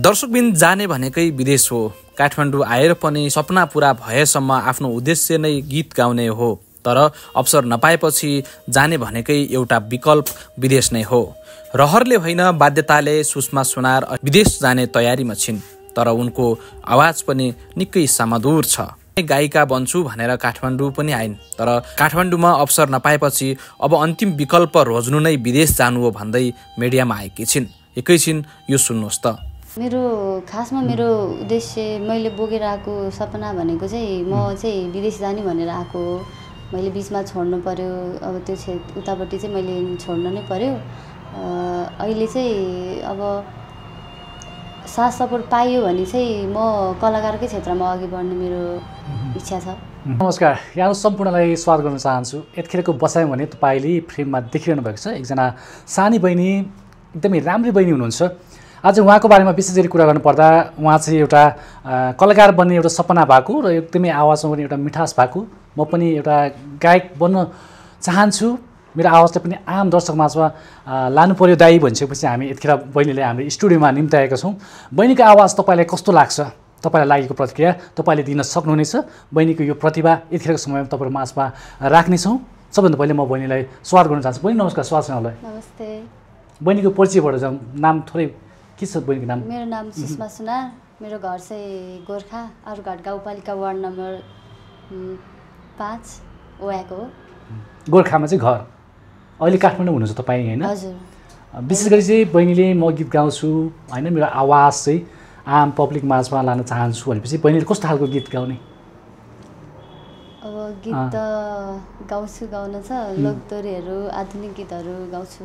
दर्शकबिन जाने भनेकै विदेश हो। काठमाडौँ आएर पनि सपना पूरा भएसम्म आफ्नो उद्देश्य नै गीत गाउने हो। तर अवसर नपाएपछि जाने भनेकै एउटा विकल्प विदेश नै हो। रहरले होइन बाध्यताले सुषमा सुनार विदेश जाने तयारीमा छिन्। तर उनको आवाज पनि निकै सुमधुर छ। गायिका बन्छु भनेर काठमाडौँ पनि आइन्। तर काठमाडौँमा अवसर नपाएपछि अब अन्तिम विकल्प रोज्नु नै विदेश जानु हो भन्दै मिडियामा आएकी छिन्। एकैछिन यो सुन्नुहोस् त। खासमा मेरो उद्देश्य मैले बोकेर आएको सपना भनेको चाहिँ म चाहिँ विदेश जाने भनेर आएको हो। मैले बिचमा छोड्नु पर्यो। अब त्यो उतापट्टि चाहिँ मैले छोड्नु नै पर्यो। अहिले चाहिँ अब साथ सपोर्ट पाइयो भने चाहिँ म कलाकारकै क्षेत्रमा अघि बढ्ने मेरो इच्छा छ। नमस्कार, यहाँ सम्पूर्णलाई स्वागत गर्न चाहन्छु। यतिखेरको बसाइ भने तपाईँले फ्रेममा देखिरहनु भएको छ एकजना सानी बहिनी, एकदमै राम्री बहिनी हुनुहुन्छ। आज उहाँको बारेमा विशेष गरी कुरा गर्नुपर्दा उहाँ चाहिँ एउटा कलाकार बन्ने एउटा सपना भएको र एकदमै आवाजमा पनि एउटा मिठास भएको। म पनि एउटा गायक बन्न चाहन्छु। मेरो आवाजलाई पनि आम दर्शक माझमा लानु पर्यो दाइ भनिसकेपछि हामी यतिखेर बहिनीले हाम्रो स्टुडियोमा निम्ताएका छौँ। बहिनीको आवाज तपाईँलाई कस्तो लाग्छ? तपाईँलाई लागेको प्रतिक्रिया तपाईँले दिन सक्नुहुनेछ। बहिनीको यो प्रतिभा यतिखेरको समयमा तपाईँको माझमा राख्नेछौँ। सबभन्दा पहिले म बहिनीलाई स्वागत गर्न चाहन्छु। बहिनी नमस्कार, स्वागत छ यहाँलाई। नमस्ते। बहिनीको परिचयबाट जाउँ। नाम थोरै के छ बहिनीको नाम? मेरो नाम सुषमा सुनार। मेरो घर चाहिँ गोर्खा आरुघाट गाउँपालिका वार्ड नम्बर 5 ओयाको हो। गोर्खामा चाहिँ घर। अहिले काठमाडौँ हुनुहुन्छ तपाईँ होइन? हजुर। विशेष गरी चाहिँ बहिनीले म गीत गाउँछु होइन, मेरो आवाज चाहिँ आम पब्लिक माझमा लान चाहन्छु भनेपछि बहिनीले कस्तो खालको गीत गाउने? अब गीत त गाउन छ। लोकदोरीहरू आधुनिक गीतहरू गाउँछु।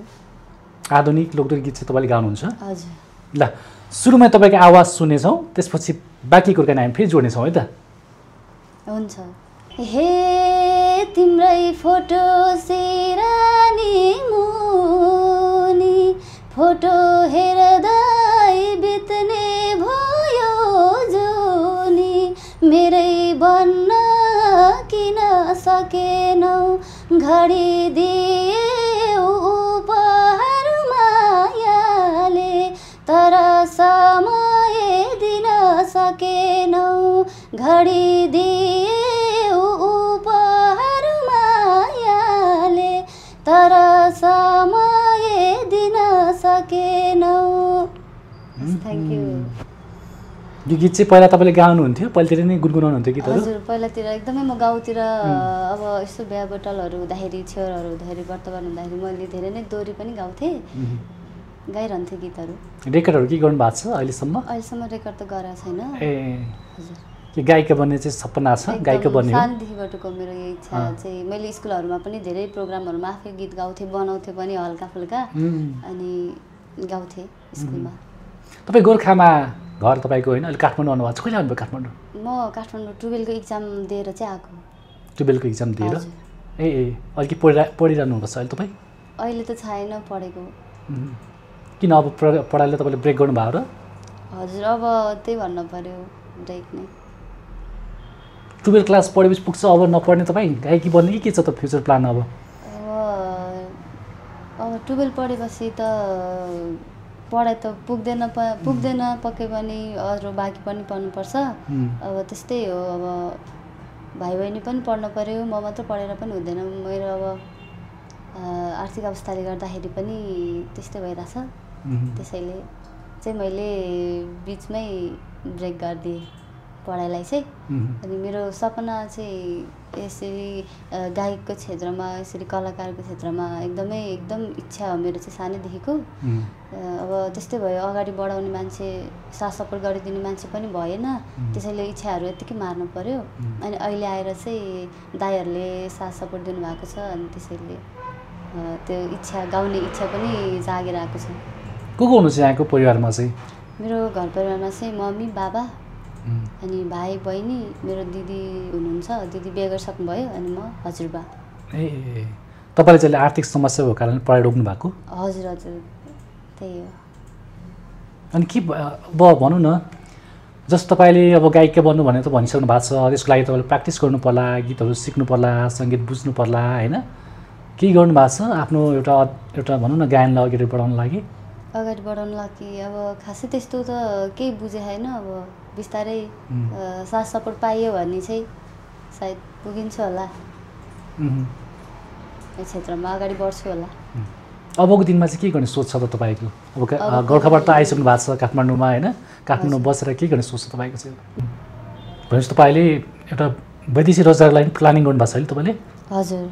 आधुनिक लोकदोरी गीत चाहिँ तपाईँले गाउनुहुन्छ? हजुर। ल, सुरुमा तपाईँको आवाज सुन्नेछौँ, त्यसपछि बाँकी कुराकानी हामी फेरि जोड्नेछौँ है त। हुन्छ। हे तिम्रै फोटो सिरानी मुनि फोटो हेर्दै बित्ने भयो जुनी मेरै बन्न किन सकेनौ घडी दिए उपहार मायाले तर समय दिन सकेनौ घडी दिए उपहार मायाले तर समय दिन सकेनौ। Thank you. यो गीत चाहिँ पहिला तपाईँले गाउनुहुन्थ्यो? पहिलातिर नै गुनगुनाउनुहुन्थ्यो गीतहरू? हजुर, पहिलातिर एकदमै म गाउँतिर अब यस्तो बिहाबटुलहरू हुँदाखेरि छेउहरू हुँदाखेरि व्रतबन्ध हुँदाखेरि मैले धेरै नै दोहोरी पनि गाउँथेँ, गाइरहन्थेँ गीतहरू। रेकर्डहरू के गर्नु भएको छ अहिलेसम्म? अहिलेसम्म रेकर्ड त गरेको छैन। ए हजुर। के गायिका बन्ने चाहिँ सपना छ? गायिका बन्ने हो? सानैदेखिबाटको मेरो यही इच्छा चाहिँ मैले स्कुलहरूमा पनि धेरै प्रोग्रामहरूमा आफै गीत गाउँथेँ, बनाउँथेँ पनि हल्का फुल्का, अनि गाउँथेँ स्कुलमा। तपाईँ गोर्खामा घर तपाईँको होइन? अहिले काठमाडौँ आउनुभएको छ। कहिले आउनुभयो काठमाडौँ? म काठमाडौँ 12को इक्जाम दिएर चाहिँ आएको। 12को इक्जाम दिएर? ए अहिले के पढिरहनु भएको छ अहिले तपाईँ? अहिले त छैन पढेको। किन अब पढाइलाई तपाईँले ब्रेक गर्नुभयो र? हजुर, अब त्यही भन्नु पर्यो, ब्रेक नै। 12 क्लास पढेपछि पुग्छ अब नपढ्ने तपाईँ? गायकी बन्ने कि के छ त फ्युचर प्लान अब? अब 12 पढेपछि त पढाइ त पुग्दैन पक्कै पनि अरू बाँकी पनि पढ्नुपर्छ। अब त्यस्तै हो। अब भाइ बहिनी पनि पढ्नु पर्यो, म मात्र पढेर पनि हुँदैन। मेरो अब आर्थिक अवस्थाले गर्दाखेरि पनि त्यस्तै भइरहेछ। त्यसैले चाहिँ मैले बिचमै ब्रेक गरिदिएँ पढाइलाई चाहिँ। अनि मेरो सपना चाहिँ यसरी गायकको क्षेत्रमा, यसरी कलाकारको क्षेत्रमा एकदम इच्छा हो मेरो चाहिँ सानैदेखिको। अब त्यस्तै भयो, अगाडि बढाउने मान्छे, साथ सपोर्ट गरिदिने मान्छे पनि भएन। त्यसैले इच्छाहरू यत्तिकै मार्नु पर्यो। अनि अहिले आएर चाहिँ दाइहरूले साथ सपोर्ट दिनुभएको छ। अनि त्यसैले त्यो इच्छा, गाउने इच्छा पनि जागेर आएको छ। को हुनुहुन्छ यहाँको परिवारमा चाहिँ? मेरो घर परिवारमा चाहिँ मम्मी, बाबा, अनि भाइ बहिनी, मेरो दिदी हुनुहुन्छ। दिदी बिहे गरिसक्नुभयो। अनि म हजुरबा। ए तपाईँले चाहिँ आर्थिक समस्या भएको कारणले पढाइ रोक्नु भएको? हजुर हजुर, त्यही हो। अनि के अब भनौँ न, जस्तो तपाईँले अब गायिका बन्नु भनेर त भनिसक्नु भएको छ। त्यसको लागि तपाईँले प्र्याक्टिस गर्नु पर्ला, गीतहरू सिक्नु पर्ला, सङ्गीत बुझ्नु पर्ला होइन? के गर्नु भएको छ आफ्नो एउटा भनौँ न गायनलाई अगाडि बढाउनु लागि? अगाडि बढाउनुलाई कि अब खासै त्यस्तो त केही बुझे छैन। अब बिस्तारै साथ सपोर्ट पाइयो भने चाहिँ सायद पुगिन्छु होला, यो क्षेत्रमा अगाडि बढ्छु होला। अबको दिनमा चाहिँ के गर्ने सोच छ त तपाईँको? अब गोर्खाबाट त आइसक्नु भएको छ काठमाडौँमा होइन, काठमाडौँमा बसेर के गर्ने सोच छ तपाईँको चाहिँ? भनेपछि तपाईँले एउटा वैदेशिक रोजगारलाई प्लानिङ गर्नुभएको छ अहिले तपाईँले? हजुर।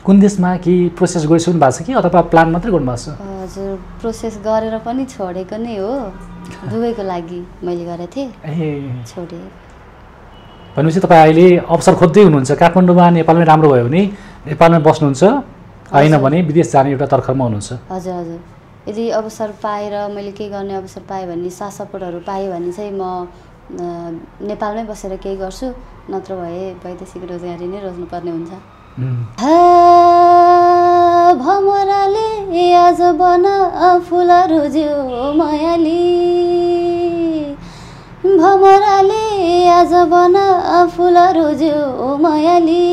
कुन देशमा कि प्रोसेस गरिसक्नु भएको छ कि अथवा प्लान मात्रै गर्नुभएको छ? हजुर, प्रोसेस गरेर पनि छोडेको नै हो, दुबईको लागि मैले गरेको थिएँ, छोडेँ। भनेपछि तपाईँ अहिले अवसर खोज्दै हुनुहुन्छ, काठमाडौँमा नेपालमै राम्रो भयो भने नेपालमै बस्नुहुन्छ, होइन भने विदेश जाने एउटा तर्खरमा हुनुहुन्छ? हजुर हजुर, यदि अवसर पाएर मैले केही गर्ने अवसर पाएँ भने, साथ सपोर्टहरू पाएँ भने चाहिँ म नेपालमै बसेर केही गर्छु, नत्र भए वैदेशिक रोजगारी नै रोज्नुपर्ने हुन्छ। भमराले आज बन फुल रोज्यो मायाली, भमराले आज बन फुल रोज्यो मायाली,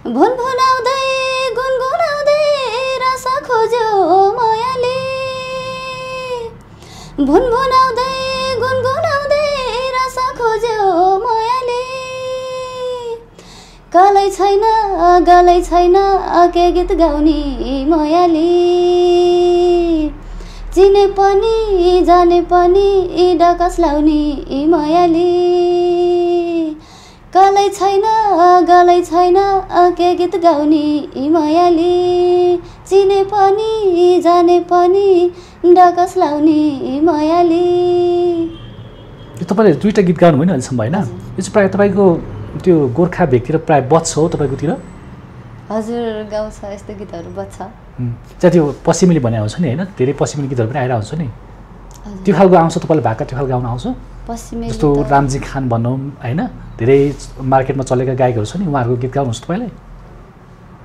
भुनभुनाउँदै गुनगुनाउँदै रस खोज्यो मायाली, भुनभुनाउँदै गुनगुनाउँदै रस खोज्यो मायाली, गलै छैन के गीत गाउने मायाली, चिने पनि जाने पनि डकस लाउने मायाली, गलै छैन के गीत गाउने मायाली, चिने पनि जाने पनि डकस लाउने मायाली। तपाईँले दुईवटा गीत गाउनु भयो नि अहिलेसम्म होइन? यो चाहिँ प्रायः तपाईँको त्यो गोर्खा भेगतिर प्रायः बज्छ हो तपाईँकोतिर? हजुर, गाउँछ, यस्तो गीतहरू बज्छ। चाहिँ त्यो पश्चिमेली भने आउँछ नि होइन, धेरै पश्चिमेली गीतहरू पनि आएर आउँछ नि, त्यो खालको आउँछ तपाईँले भाका त्यो खालको गाउन आउँछ? पश्चिमेली जस्तो रामजी खान भनौँ होइन, धेरै मार्केटमा चलेका गायकहरू छ नि, उहाँहरूको गीत गाउनुहुन्छ तपाईँले?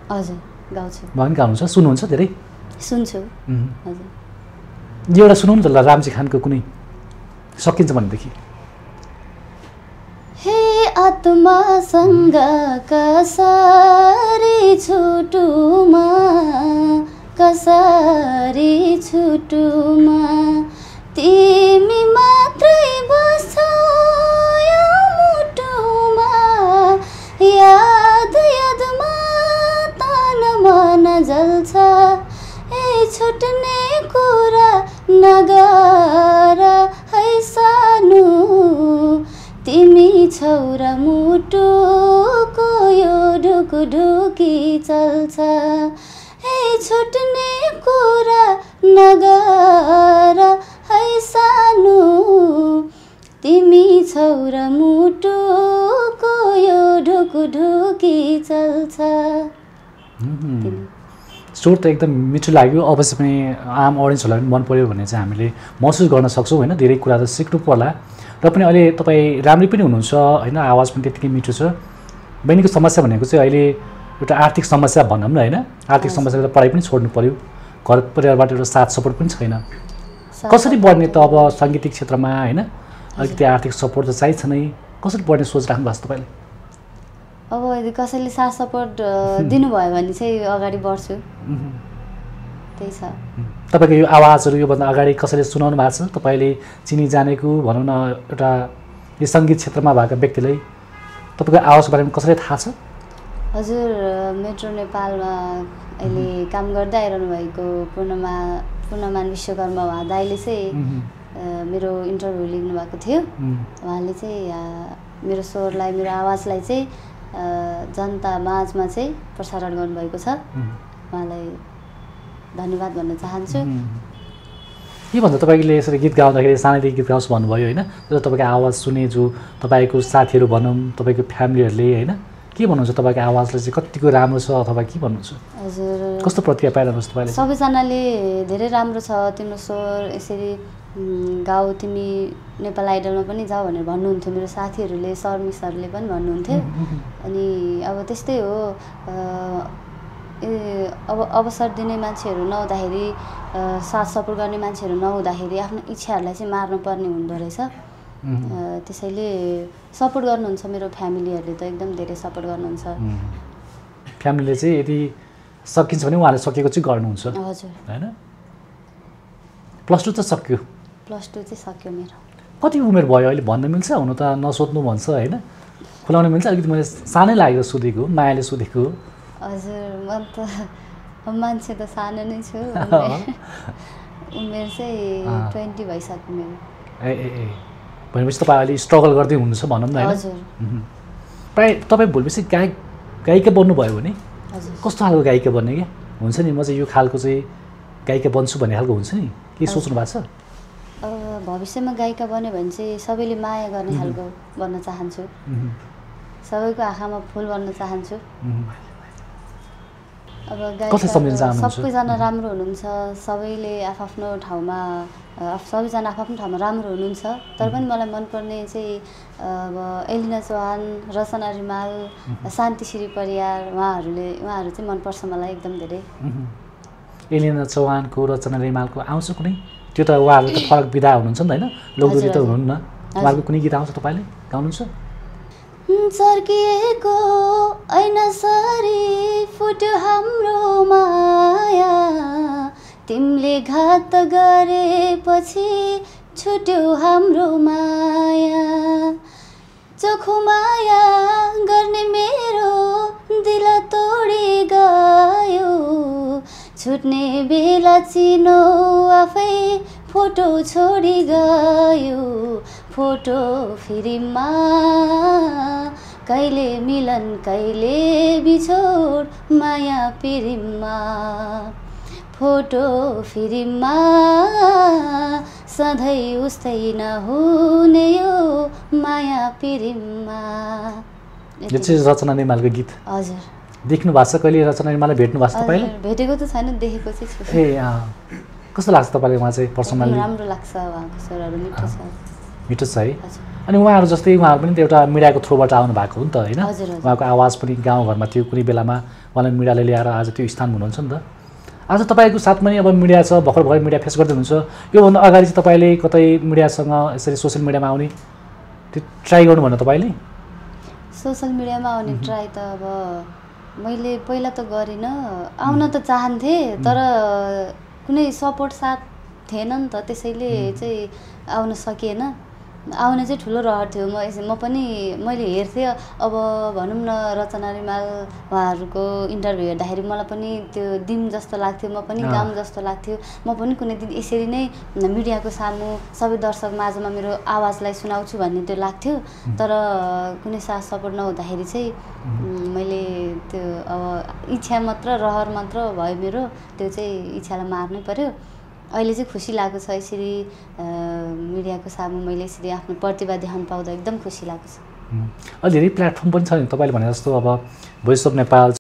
हजुर, गाउँछु। उहाँ पनि गाउनुहुन्छ, सुन्नुहुन्छ धेरै? सुन्छु। हजुर, यो एउटा सुनाउनु त ल, रामजी खानको कुनै सकिन्छ भनेदेखि। हे आत्मासँग कसरी छुटुमा, कसरी छुटुमा, तिमी मात्रै बस्छौ यो मुटुमा, यादमा तन मन जल्छ, छुट्ने कुरा नगर है सानो, तिमी छौ र मुटुको यो ढुकढुकी चल्छ, छुट्ने कुरा नगर है सानो, तिमी छौ र मुटुको यो ढुकढुकी चल्छ। स्वर त एकदम मिठो लाग्यो, अवश्य पनि आम अडियन्सहरूलाई पनि मन पऱ्यो भने चाहिँ हामीले महसुस गर्न सक्छौँ होइन, धेरै कुरा त सिक्नु पर्ला। र पनि अहिले तपाईँ राम्रै पनि हुनुहुन्छ होइन, आवाज पनि त्यत्तिकै मिठो छ। बहिनीको समस्या भनेको चाहिँ अहिले एउटा आर्थिक समस्या भनौँ न होइन, आर्थिक समस्याले त पढाइ पनि छोड्नु पऱ्यो, घर परिवारबाट एउटा साथ सपोर्ट पनि छैन, कसरी बढ्ने त अब साङ्गीतिक क्षेत्रमा होइन, अलिकति आर्थिक सपोर्ट त चाहिन्छ नै, कसरी बढ्ने सोच राख्नु भएको छ तपाईँले? अब यदि कसैले साथ सपोर्ट दिनुभयो भने चाहिँ अगाडि बढ्छु, त्यही छ। तपाईँको यो आवाजहरू योभन्दा अगाडि कसैले सुनाउनु भएको छ तपाईँले चिनी जानेको भनौँ न, एउटा यो सङ्गीत क्षेत्रमा भएका व्यक्तिलाई तपाईँको आवाजको बारेमा कसैलाई थाहा छ? हजुर, मेट्रो नेपालमा अहिले काम गर्दै आइरहनु भएको पूर्णमान विश्वकर्मा उहाँ दाइले चाहिँ मेरो इन्टरभ्यू लिनु भएको थियो। उहाँले चाहिँ मेरो स्वरलाई, मेरो आवाजलाई चाहिँ जनता माझमा चाहिँ प्रसारण गर्नुभएको छ, उहाँलाई धन्यवाद भन्न चाहन्छु। के भन्छ तपाईँले यसरी गीत गाउँदाखेरि, सानैदेखि गीत गाउँछु भन्नुभयो होइन, र तपाईँको आवाज सुने जो तपाईँको साथीहरू भनौँ, तपाईँको फ्यामिलीहरूले होइन, के भन्नुहुन्छ तपाईँको आवाजलाई चाहिँ कतिको राम्रो छ अथवा के भन्नुहुन्छ? हजुर, कस्तो प्रतिक्रिया पाइरहनुहोस् तपाईँले? सबैजनाले धेरै राम्रो छ तिम्रो स्वर, यसरी गाऊ, तिमी नेपाल आइडलमा पनि जाऊ भनेर भन्नुहुन्थ्यो मेरो साथीहरूले, सर मिसहरूले पनि भन्नुहुन्थ्यो। अनि अब त्यस्तै हो, अब अवसर दिने मान्छेहरू नहुँदाखेरि, साथ सपोर्ट गर्ने मान्छेहरू नहुँदाखेरि आफ्नो इच्छाहरूलाई चाहिँ मार्नुपर्ने हुँदो रहेछ। त्यसैले सपोर्ट गर्नुहुन्छ मेरो फ्यामिलीहरूले त एकदम धेरै सपोर्ट गर्नुहुन्छ। फ्यामिलीले चाहिँ यदि सकिन्छ भने उहाँले सकेको चाहिँ गर्नुहुन्छ हजुर होइन? प्लस टू त सक्यो प्लस टू चाहिँ सक्यो मेरो कति उमेर भयो अहिले भन्न मिल्छ हुन त नसोध्नु भन्छ होइन खुलाउन मिल्छ अलिकति मैले सानै लागेर सोधेको मायाले सोधेको हजुर म त मान्छे त सानो नै छु उमेर चाहिँ 20 भइसक्यो मेरो ए ए ए भनेपछि तपाईँ अहिले स्ट्रगल गर्दै हुनुहुन्छ भनौँ न होइन हजुर प्रायः तपाईँ भोलिपछि गायिका बन्नुभयो भने हजुर कस्तो खालको गायिका बन्ने क्या हुन्छ नि म चाहिँ यो खालको चाहिँ गायिका बन्छु भन्ने खालको हुन्छ नि के सोच्नु भएको छ भविष्यमा गायिका बन्यो भने चाहिँ सबैले माया गर्ने खालको बन्न चाहन्छु सबैको आँखामा फुल बन्न चाहन्छु अब सबैजना राम्रो हुनुहुन्छ सबैले आफ्नो ठाउँमा सबैजना आफ्नो ठाउँमा राम्रो हुनुहुन्छ तर पनि मलाई मनपर्ने चाहिँ अब एलिना चौहान रचना रिमाल शान्तिश्री परियार उहाँहरू चाहिँ मनपर्छ मलाई एकदम धेरै एलिना चौहानको रचना रिमालको आउँछ कुनै त्यो त उहाँहरू त फरक विधा हुनुहुन्छ नि होइन लोकगीत त हुनुहुन्न उहाँहरूको कुनै गीत आउँछ तपाईँले गाउनुहुन्छ चर्किएको ऐनासरी फुट्यो हाम्रो माया तिमीले घात गरेपछि छुट्यो हाम्रो माया चोखो माया गर्ने मेरो दिल तोडी गयो छुट्ने बेला चिनो आफै फोटो छोडी गयो फोटो फिल्ममा कहिले मिलन कहिले बिछोड माया प्रेममा फोटो फिल्ममा सधैँ उस्तै नहुने यो माया प्रेममा यो चाहिँ रचना रिमालको गीत हजुर देख्नु भएको छ कहिले रचना रिमाललाई भेट्नु भएको छ तपाईँले भेटेको त छैन देखेको चाहिँ छु ए कस्तो लाग्छ तपाईँले उहाँ चाहिँ पर्सनली राम्रो लाग्छ उहाँको स्वरहरू मिठो छ मिठो छ है अनि उहाँहरू जस्तै उहाँहरू पनि त एउटा मिडियाको थ्रुबाट आउनु भएको हो नि त होइन उहाँको आवाज पनि गाउँघरमा थियो कुनै बेलामा उहाँलाई मिडियाले ल्याएर आज त्यो स्थान हुनुहुन्छ नि त आज तपाईँको साथमा नि अब मिडिया छ भर्खर मिडिया फेस गर्दै हुनुहुन्छ योभन्दा अगाडि चाहिँ तपाईँले कतै मिडियासँग यसरी सोसियल मिडियामा आउने त्यो ट्राई गर्नु भन्नु तपाईँले सोसियल मिडियामा आउने ट्राई त अब मैले पहिला त गरिनँ आउन त चाहन्थेँ तर कुनै सपोर्ट साथ थिएन नि त त्यसैले चाहिँ आउन सकिएन आउने चाहिँ ठुलो रहर थियो म पनि मैले हेर्थेँ अब भनौँ न रचना रिमाल उहाँहरूको इन्टरभ्यू हेर्दाखेरि मलाई पनि त्यो दिम जस्तो लाग्थ्यो म पनि गाउँ जस्तो लाग्थ्यो म पनि कुनै दिन यसरी नै मिडियाको सामु सबै दर्शक माझमा मेरो आवाजलाई सुनाउँछु भन्ने त्यो लाग्थ्यो तर कुनै साथ सपोर्ट नहुँदाखेरि चाहिँ मैले त्यो अब इच्छा मात्र रहर मात्र भयो मेरो त्यो चाहिँ इच्छालाई मार्नै पर्यो अहिले चाहिँ खुसी लागेको छ यसरी मिडियाको सामु मैले यसरी आफ्नो प्रतिभा देखाउन पाउँदा एकदम खुसी लागेको छ अहिले धेरै प्लेटफर्म पनि छ नि तपाईँले भने जस्तो अब भोइस अफ नेपाल